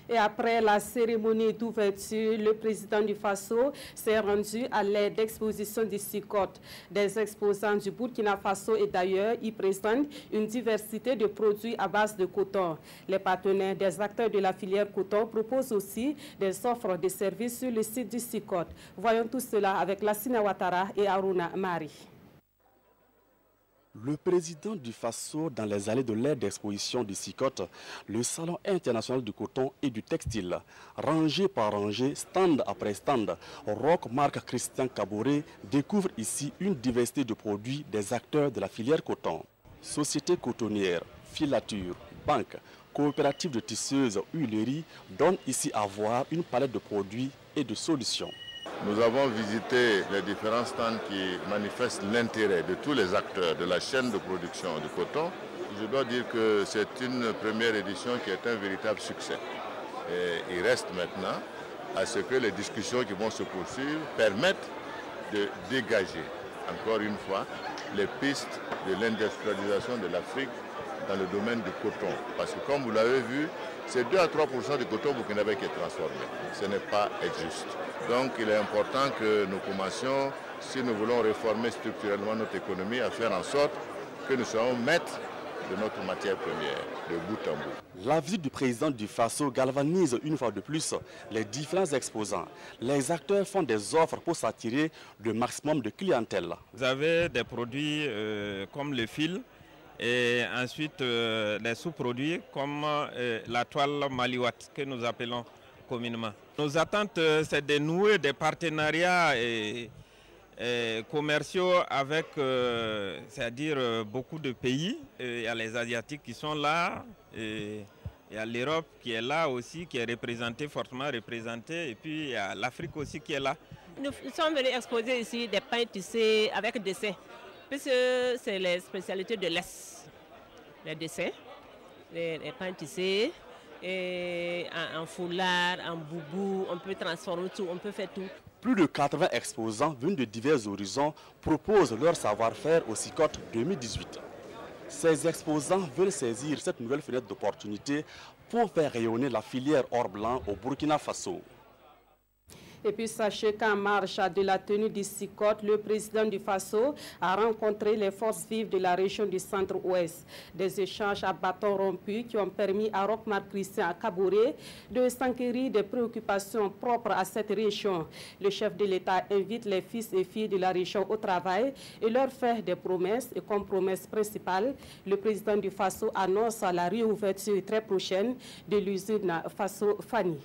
Et après la cérémonie d'ouverture, le président du Faso s'est rendu à l'aide d'exposition du SICOT. Des exposants du Burkina Faso et d'ailleurs y présentent une diversité de produits à base de coton. Les partenaires des acteurs de la filière coton proposent aussi des offres de services sur le site du SICOT. Voyons tout cela avec Lassina Ouattara et Aruna Mari. Le président du Faso dans les allées de l'aire d'exposition du SICOT, le Salon international du coton et du textile. Rangée par rangée, stand après stand, Roch Marc Christian Caboret découvre ici une diversité de produits des acteurs de la filière coton. Sociétés cotonnières, filatures, banques, coopératives de tisseuses, huileries donnent ici à voir une palette de produits et de solutions. Nous avons visité les différents stands qui manifestent l'intérêt de tous les acteurs de la chaîne de production du coton. Je dois dire que c'est une première édition qui est un véritable succès. Et il reste maintenant à ce que les discussions qui vont se poursuivre permettent de dégager, encore une fois, les pistes de l'industrialisation de l'Afrique dans le domaine du coton. Parce que comme vous l'avez vu, c'est 2 à 3% du coton burkinabé qui est transformé. Ce n'est pas juste. Donc il est important que nous commencions, si nous voulons réformer structurellement notre économie, à faire en sorte que nous soyons maîtres de notre matière première, de bout en bout. La visite du président du Faso galvanise une fois de plus les différents exposants. Les acteurs font des offres pour s'attirer le maximum de clientèle. Vous avez des produits comme le fil, et ensuite les sous-produits comme la toile maliwat que nous appelons communément. Nos attentes, c'est de nouer des partenariats commerciaux avec, c'est-à-dire beaucoup de pays. Il y a les Asiatiques qui sont là, il y a l'Europe qui est là aussi, qui est fortement représentée, et puis il y a l'Afrique aussi qui est là. Nous sommes venus exposer ici des pains tissés avec dessin, puisque c'est les spécialités de l'Est, les dessins, les pains tissés. Et en foulard, en boubou, on peut transformer tout, on peut faire tout. Plus de 80 exposants venus de divers horizons proposent leur savoir-faire au SICOT 2018. Ces exposants veulent saisir cette nouvelle fenêtre d'opportunité pour faire rayonner la filière or blanc au Burkina Faso. Et puis sachez qu'en marge de la tenue du SICOT, le président du Faso a rencontré les forces vives de la région du centre-ouest. Des échanges à bâtons rompus qui ont permis à Roch Marc Christian Caboret de s'enquérir des préoccupations propres à cette région. Le chef de l'État invite les fils et filles de la région au travail et leur faire des promesses. Et comme promesse principale, le président du Faso annonce la réouverture très prochaine de l'usine Faso Fani.